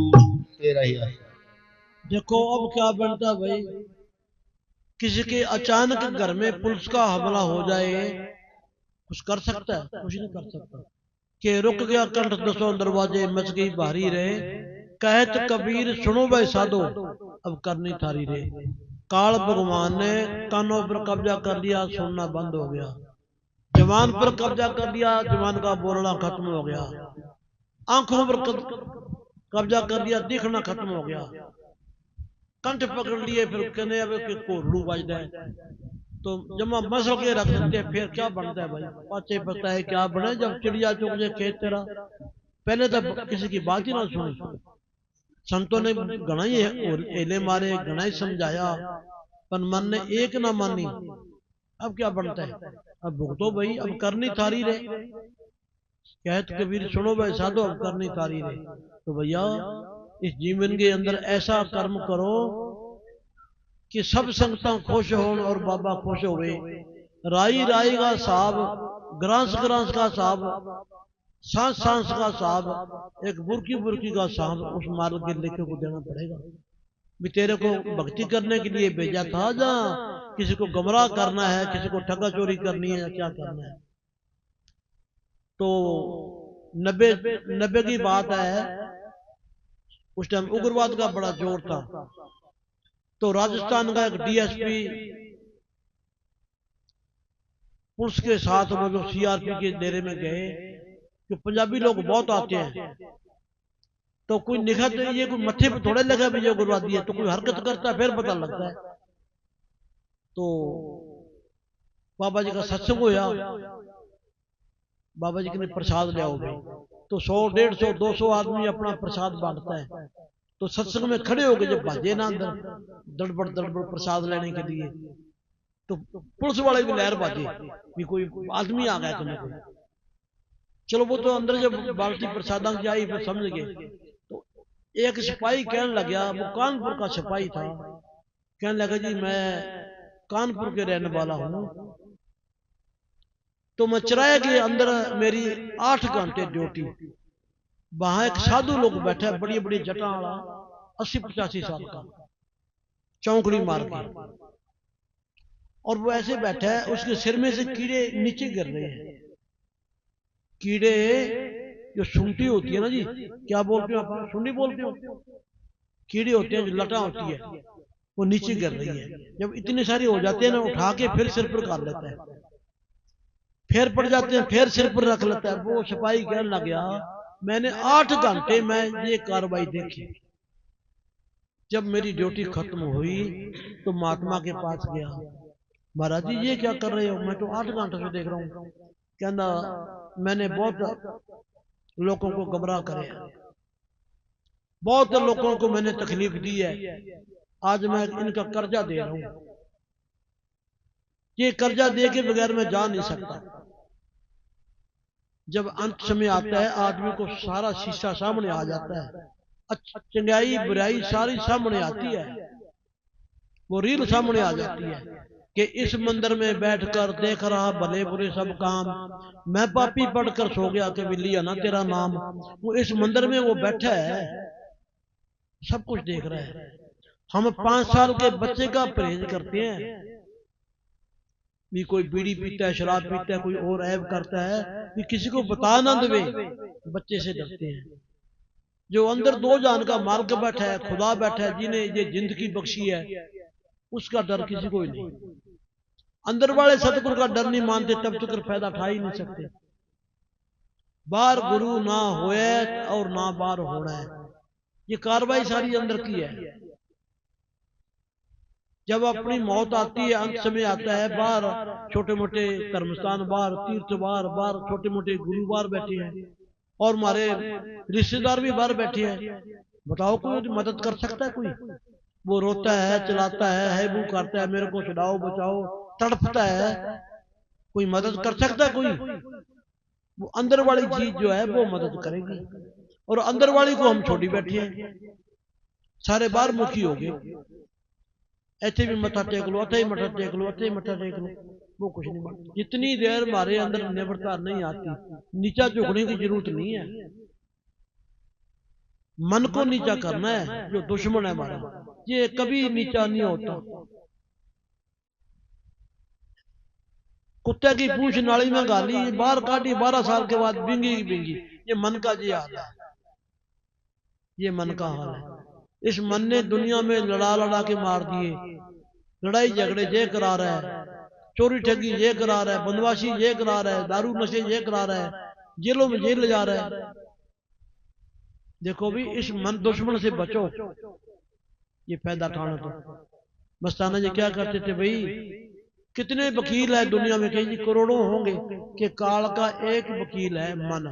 तेरा ही है। देखो अब क्या बनता भाई, किसी के अचानक घर में पुलिस का हमला हो जाए, कुछ कर सकता है? कुछ नहीं कर सकता। कि रुक गया कंठ दसों दरवाजे मच गई भारी रे, कहत कबीर सुनो भाई साधो अब करनी थारी रे। काल भगवान ने कानों पर कब्जा कर लिया, सुनना बंद हो गया। जवान पर कब्जा कर लिया, जवान का बोलना खत्म हो गया। आंखों पर कब्जा कर लिया, दिखना खत्म हो गया। कंठ पकड़ लिए, फिर कहने अब कोरड़ू बजता है तो जब मसल के रख देते हैं, फिर क्या बनता है भाई? पाचे पता है क्या बने जब चिड़िया चुग जाए खेत तेरा। पहले तो किसी की बात ही ना सुनी, संतों ने घना ही एले मारे, घना ही समझाया, पर मन ने एक ना मानी। अब क्या बनता है? अब भुगतो भाई, अब करनी थारी रे। कहत कबीर सुनो भाई साधो अब करनी थारी रे। तो भैया इस जीवन के अंदर ऐसा कर्म करो कि सब संगतां खुश हो और बाबा खुश होवे। राई राई का साहब, ग्रांस ग्रांस का साहब, सांस सांस का साहब, एक बुरकी बुरकी का साहब उस मार्ग के लेके को देना पड़ेगा। भी तेरे को भक्ति करने के लिए भेजा था, जहाँ किसी को गुमराह करना है, किसी को ठगा चोरी करनी है या क्या करना है। तो 90 की बात है, उस टाइम उग्रवाद का बड़ा जोर था। तो राजस्थान का एक डीएसपी पुलिस के साथ वो जो सीआरपी के डेरे में गए, कि पंजाबी लोग बहुत आते हैं, तो कोई निखत ये कोई मत्थे पे थोड़े लगा भी ये उग्रवादी है, तो कोई हरकत करता है फिर पता लगता है। तो बाबा जी का सत्संग होया, बाबा जी के लिए प्रसाद ले आओ भाई। तो 100 150 200 आदमी अपना प्रसाद बांटता है। तो सत्संग में खड़े हो गए जब भाजे ना अंदर दड़बड़ दड़बड़ प्रसाद लेने के लिए, तो पुलिस वाले भी लहर बाजे कि कोई आदमी आ गया तुम्हें कोई। चलो वो तो अंदर जब बाल्टी प्रसादा की आई फिर समझ गए। तो एक सिपाही कहने लगा, वो कानपुर का सिपाही था, कहने लगा जी मैं कानपुर के रहने वाला हूँ, तो मैं चराए के अंदर मेरी 8 घंटे ड्यूटी। वहां एक साधु लोग बैठे, बड़ी बड़ी जटा वाला, 80-85 साल का, चौंकड़ी मार के, और वो ऐसे बैठा है, उसके सिर में से कीड़े नीचे गिर रहे हैं। कीड़े जो सूंटी होती है ना जी, क्या बोलते हो आप, सूंटी बोलते हो, कीड़े होते हैं जो लटा होती है, वो नीचे गिर रही है। जब इतने सारे हो जाते हैं ना, उठा के फिर सिर पर कर लेता है, फिर पड़ जाते हैं, फिर सिर पर रख लेता है। वो सिपाही कहने लग गया, मैंने 8 घंटे में ये कार्रवाई देखी। जब मेरी ड्यूटी खत्म हुई तो महात्मा के पास गया, महाराज जी ये क्या कर रहे हो, मैं तो 8 घंटे से देख रहा हूँ। कहना, मैंने बहुत लोगों को गुमराह करे, बहुत लोगों को मैंने तकलीफ दी है, आज मैं इनका कर्जा दे रहा हूं। ये कर्जा दे के बगैर मैं जा नहीं सकता। जब अंत समय आता है, आदमी को सारा शीशा सामने आ जाता है, चंगाई बुराई सारी सामने आती है, वो रील सामने आ जाती है कि इस मंदिर में बैठकर देख रहा भले बुरे सब काम, मैं पापी पढ़कर सो गया कि लिया ना तेरा नाम। वो इस मंदिर में वो बैठा है, सब कुछ देख रहा है। हम 5 साल के बच्चे का परहेज करते हैं, भी कोई बीड़ी पीता है, शराब पीता है, कोई और ऐब करता है, भी किसी को बता ना देवे, बच्चे से डरते हैं। जो अंदर 2 जान का मालिक बैठा है, खुदा बैठा है, जिन्हें ये जिंदगी बख्शी है, उसका डर किसी को ही नहीं। अंदर वाले सतगुरु का डर नहीं मानते, तब तक फायदा उठा ही नहीं सकते। बाहर गुरु ना होए और ना बाहर होना है, ये कार्रवाई सारी अंदर की है। जब अपनी मौत आती है, अंत समय आता है, बाहर छोटे मोटे धर्मस्थान, बाहर तीर्थ, बाहर छोटे मोटे गुरु बाहर बैठे हैं, और हमारे रिश्तेदार भी बाहर बैठे हैं। बताओ कोई मदद कर सकता है कोई? वो रोता है, चलाता है वो करता है, मेरे को छुड़ाओ बचाओ, तड़पता है, कोई मदद कर सकता है कोई? वो अंदर वाली चीज जो है वो मदद करेगी, और अंदर वाली को हम छोड़ी बैठे हैं। सारे बाहर मुखी हो गए, ऐसे भी मथा टेक लो, अथे ही मथा टेक लो, अथे ही मथा टेक लो, वो कुछ नहीं मानते। जितनी देर हमारे अंदर निवृत्ता नहीं आती, नीचा झुकने की जरूरत नहीं है। मन को नीचा करना है, जो दुश्मन है हमारा, ये कभी नीचा नहीं होता। कुत्ते की पूंछ नाली में गाली, बाहर काटी, 12 साल के बाद बिंगी की बिंगी, ये मन का जी हाल है, ये मन का हाल है। इस मन ने दुनिया में लड़ा के मार दिए, लड़ाई झगड़े ये करा रहा है, चोरी ठगी ये करा रहा है, बदमाशी ये करा रहा है, दारू नशे ये करा रहा है, जेलों में जेल ले जा रहा है। देखो भी, इस मन दुश्मन से बचो, ये पैदा ठाना। तो मस्ताना जी क्या करते थे भाई, कितने वकील है दुनिया में, कहीं करोड़ों होंगे, कि काल का एक वकील है मन,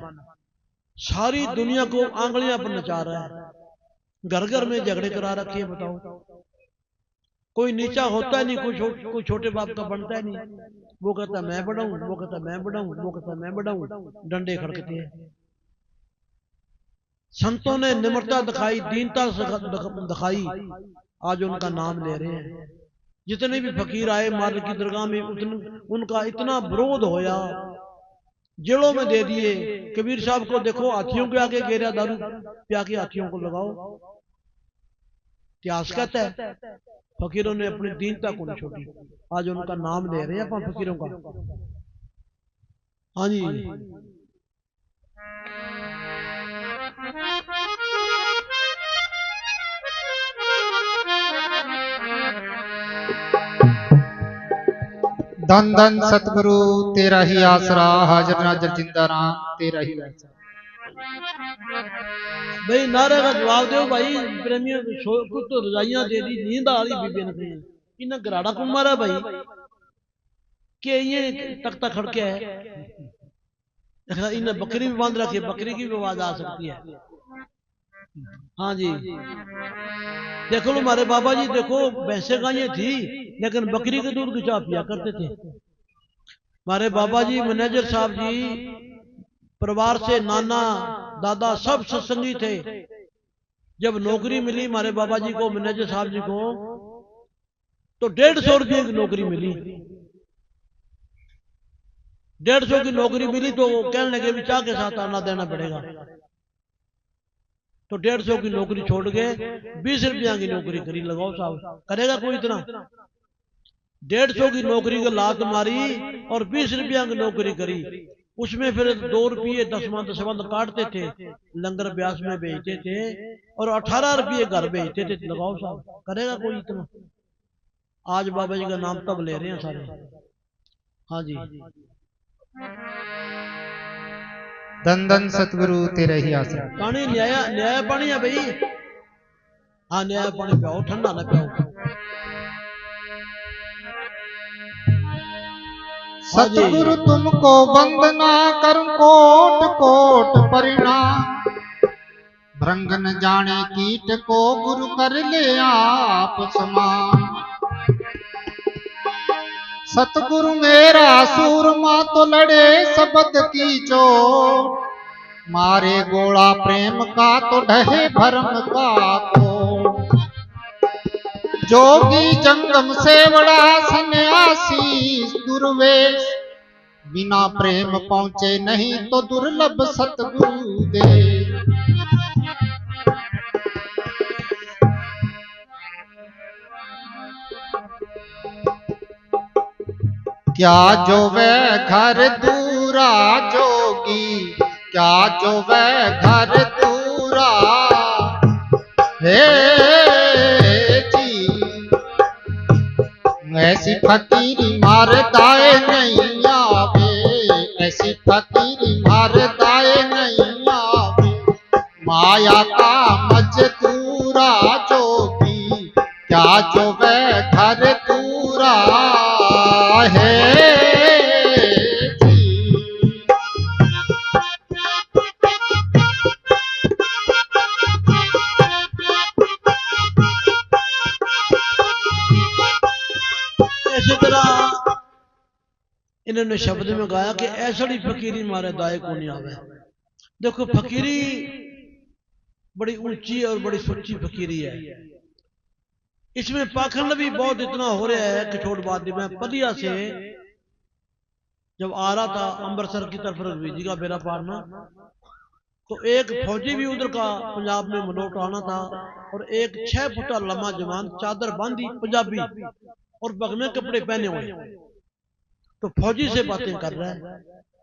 सारी दुनिया को आंगलियां पर नचा रहा है, घर घर में झगड़े करा रखे हैं। बताओ, कोई नीचा होता नहीं, कोई छोटे बाप का बनता है नहीं। वो कहता मैं बढ़ाऊं, वो कहता मैं बढ़ाऊं, वो कहता मैं बढ़ाऊं, डंडे खड़कते हैं। संतों ने निम्रता दिखाई, दीनता दिखाई, आज उनका नाम ले रहे हैं। जितने भी फकीर आए मालिक की दरगाह में, उनका इतना विरोध होया, जेलों में दे दिए। कबीर साहब को देखो, हाथियों के आगे घेरा, दारू पिया के हाथियों को लगाओ। इतिहास कहता है फकीरों ने अपनी दीनता को नहीं छोड़ी, आज उनका नाम ले रहे हैं अपन फकीरों का। हाँ जी, धन धन सतगुरु तेरा ही आसरा, हाजिर नाजिर जिंदा राम तेरा ही आसरा। भाई नारे का जवाब दो भाई, प्रेमियों कुछ तो रजाइयां दे दी, नींद आ रही बीबी ने, इन्हें गराड़ा को मारा भाई, के ये तख्ता खड़के है, इन्हें बकरी भी बांध रखी है, बकरी की भी आवाज आ सकती है। हाँ जी, देखो लो हमारे बाबा जी, देखो भैंसे गायें थी, लेकिन बकरी के दूध की चाय पिया करते थे। हमारे बाबा जी मैनेजर साहब जी, परिवार से नाना दादा सब सत्संगी थे। जब नौकरी मिली हमारे बाबा जी को, मैनेजर साहब जी को, तो 150 रुपये की नौकरी मिली। 150 की नौकरी मिली तो वो कहने लगे भी चाह के साथ आना देना पड़ेगा। तो 150 की नौकरी छोड़ के 20 रुपया की नौकरी करी। लगाओ साहब, करेगा कोई इतना? 150 की नौकरी को लात मारी और 20 रुपया की नौकरी करी। उसमें फिर 2 रुपये 10 काटते थे, लंगर ब्यास में बेचते थे और 18 रुपये घर बेचते थे। लगाओ साहब, करेगा कोई इतना? आज बाबा जी का नाम तब ले रहे हैं सारे। हाँ जी, धन धन सतगुरु तेरा ही आसरा। पानी न्याय न्याय पानी है भाई। हाँ, न्याय पानी पियाओ, ठंडा ना पियाओ। सतगुरु तुमको वंदना कर कोट कोट परिणाम। भृंग न जाने कीट को गुरु कर ले आप समान। सतगुरु मेरा सूरमा तो लड़े शब्द की चोट। मारे गोला प्रेम का तो ढहे भरम का कोट। जोगी जंगम से बड़ा सन्यासी दुर्वेश। बिना प्रेम पहुंचे नहीं तो दुर्लभ सतगुरु दे। क्या जो वह घर दूरा जोगी, क्या जो वह घर दूरा है जी। ऐसी फकीरी मारदाए नहीं आवे, ऐसी फकीरी मारदाए नहीं आवे। माया का मजदूरा जोगी, क्या जो वह घर दूरा है जी। ऐसी तरह इन्होंने शब्द में गाया कि ऐसड़ी फकीरी मारे दाए को नहीं आवे। देखो, फकीरी बड़ी ऊंची और बड़ी सच्ची फकीरी है। इसमें पाखंड भी बहुत इतना हो रहा है कि छोड़ बात नहीं। मैं पलिया से जब आ रहा था अमृतसर की तरफ रघुवीर का बेरा पारना, तो एक फौजी भी उधर का पंजाब में मनोट आना था और एक 6 फुटा लम्बा जवान चादर बांधी पंजाबी और बगमे कपड़े पहने हुए, तो फौजी से बातें कर रहा है।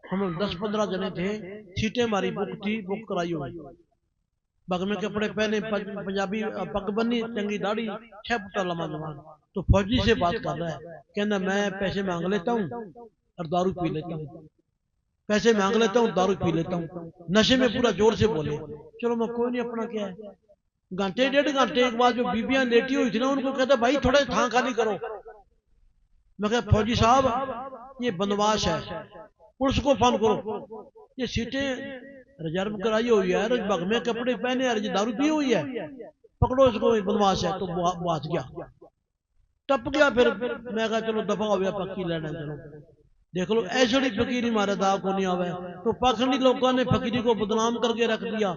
हम 10-15 जने थे, सीटें हमारी बुक थी, बुक कराई हुई। बगमे कपड़े पहने, पंजाबी पग बन्नी, चंगी दाढ़ी, 6 फुटा लम्बा जवान। तो फौजी से बात कर रहा है, कहना मैं पैसे मांग लेता हूँ और दारू पी लेता हूँ, पैसे मांग लेता हूँ, दारू पी लेता हूँ। नशे में पूरा जोर से बोले। चलो मैं कोई नहीं, अपना क्या है। घंटे 1.5 घंटे के बाद जो बीबियां लेटी हुई थी ना, उनको कहता भाई थोड़ा थां खाली करो। मैं कहा फौजी साहब ये बंदवास है, पुलिस को फोन करो। ये सीटें रिजर्व कराई हुई है, बग में कपड़े पहने और दारू पी हुई है, पकड़ो इसको, बदमाश है। तो बात गया, टप गया। फिर मैं कहा चलो दफा हो गया, पक्की लेना चलो। देख लो, ऐसी फकीरी मारे दा को नहीं आवे। तो पाखंडी लोगों ने फकीरी को बदनाम करके रख दिया।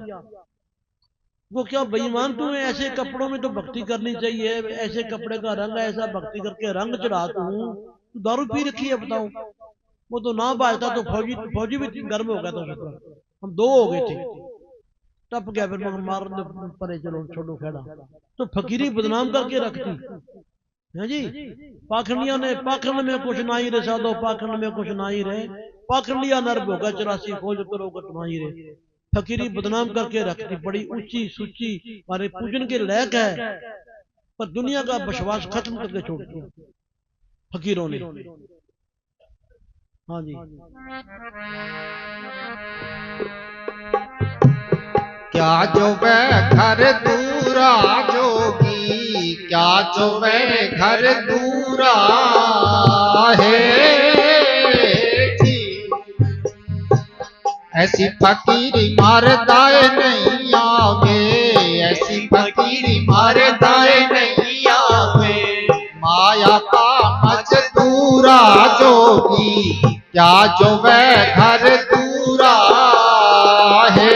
वो क्या बेईमान तू है, ऐसे कपड़ों में तो भक्ति करनी चाहिए, ऐसे कपड़े का रंग ऐसा भक्ति करके रंग चढ़ा तू दारू पी रखी है, बताओ। वो तो ना बाजता तो फौजी भी गर्म हो गया था। हम 2 हो गए थे, टप गया। फिर मगर मार परे, चलो छोड़ो खेड़ा। तो फकीरी बदनाम करके रखती है जी। पाखंडिया ने पाखंड में कुछ ना ही रे साधो, पाखंड में कुछ ना ही रहे। पाखंडिया नर भोगा 84 खोज करो कटनाई रे। फकीरी बदनाम करके रखती, बड़ी ऊंची सूची हमारे पूजन के लायक है, पर दुनिया का विश्वास खत्म करके छोड़ दिया फकीरों ने। हाँ जी, क्या जो वह घर दूरा जोगी, क्या जो वह घर दूरा है जी। ऐसी फकीरी मारदाए नहीं आवे, ऐसी फकीरी मारदाए नहीं आवे। माया का मजदूरा जोगी, क्या जो वह घर दूरा है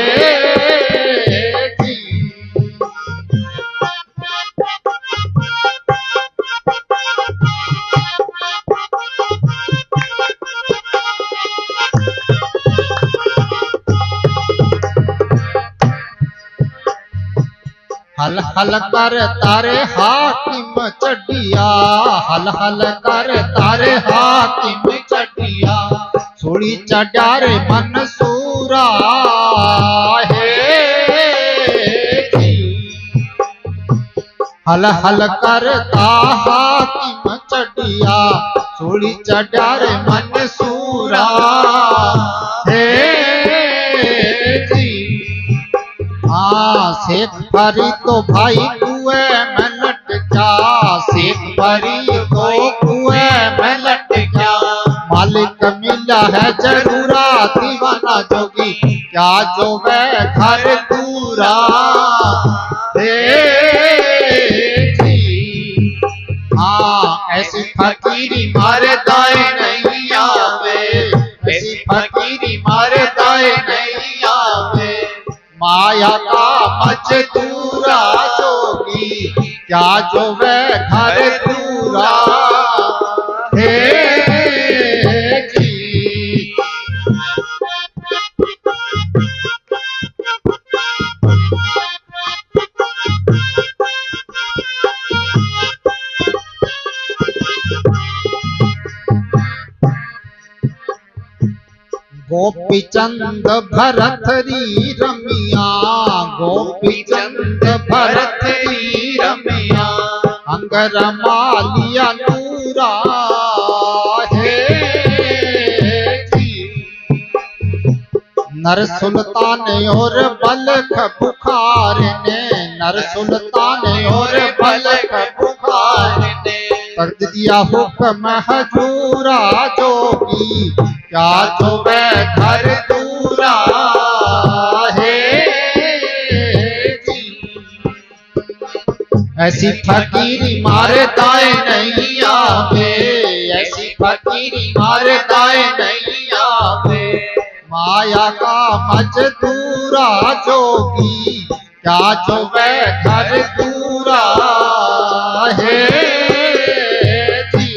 जी। हल हल कर तारे हाकिम चढ़िया, हल हल कर तारे हाकिम चढ़िया, सूड़ी चढ़ा रे मंसूरा है जी। हल हल करता हाकिम चढ़िया, सूड़ी चढ़ा रे मंसूरा है जी। हाँ शेख फरी तो भाई कुएं में लट गया, शेख फरी तो कुएं में लट गया, मालिक मिला है जरूरा दीवाना जोगी, क्या जो वह घर दूरा है जी। हाँ ऐसी फकीरी मारे दाए नहीं आवे, ऐसी फकीरी मारे दाए नहीं आवे, माया का मजदूरा जोगी, क्या जो वह घर दूरा है जी। गोपी चंद भरतरी रमिया, गोपी चंद भरतरी रमिया, अंगर मालिया नूरा है जी। नर सुल्तान और बलख बुखार ने, नर सुल्तान और बलख बुखार ने, कर दिया हुक्म हजूरा जोगी, क्या जो वह घर दूरा है जी। ऐसी फकीरी मारे दाए नहीं आवे, ऐसी फकीरी मारे दाए नहीं आवे, माया का मजदूरा जोगी, क्या जो वह घर दूरा है जी।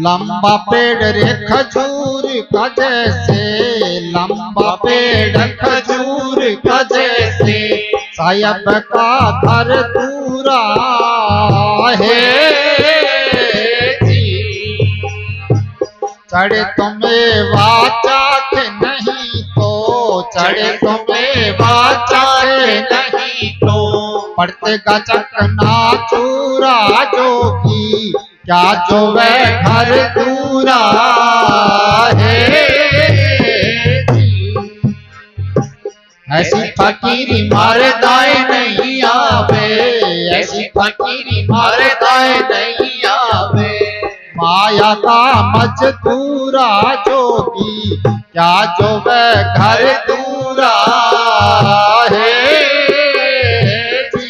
लंबा पेड़ रे खजूर का जैसे, लंबा पेड़ खजूर का जैसे, सायब का घर दूरा है जी। चढ़े तुम्हें वाचा के नहीं तो, चढ़े तुम्हें वाचा के नहीं तो, पड़ते का चकना चूरा जोगी, क्या जो वह घर दूरा है जी। ऐसी फकीरी मारे दाए नहीं आवे, ऐसी फकीरी मारे दाए नहीं आवे, माया का मजदूरा जोगी, क्या जो वह घर दूरा है जी।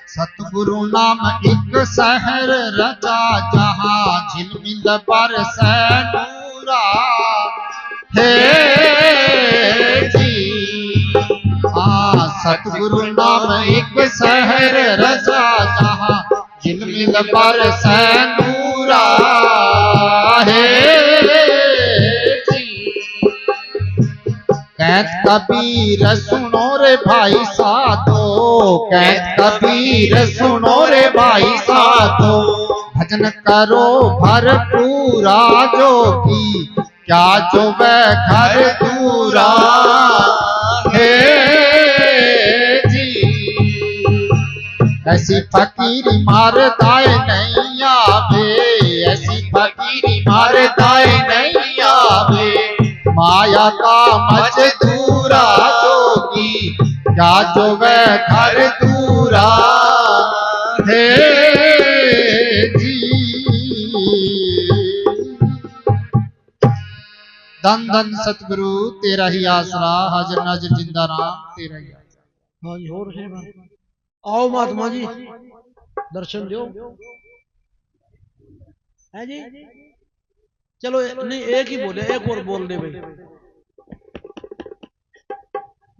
सतगुरु नाम एक शहर रचा, जहाँ झिलमिल बरसे नूरा है जी। हाँ सतगुरु नाम एक शहर रचा, जहाँ झिलमिल बरसे नूरा है जी। कहत कबीर सुनो रे भाई साधो, कहत कबीर सुनो रे भाई साधो, भजन करो भरपूरा जोगी, क्या जो वह घर दूरा है जी। ऐसी फकीरी मार दाए नहीं आवे, ऐसी फकीरी मार दाए नहीं आवे, माया का मजदूरा जोगी, क्या जो वह घर दूरा है जी। धन धन सतगुरु तेरा ही आसरा, हाजिर नाजिर जिंदा राम तेरा ही आसरा। हाँ जी, और है बात। आओ महात्मा जी दर्शन दो है जी। चलो नहीं, एक ही बोले, एक और बोल दे भाई।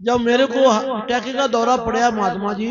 जब मेरे को अटैक का दौरा पड़ा महात्मा जी,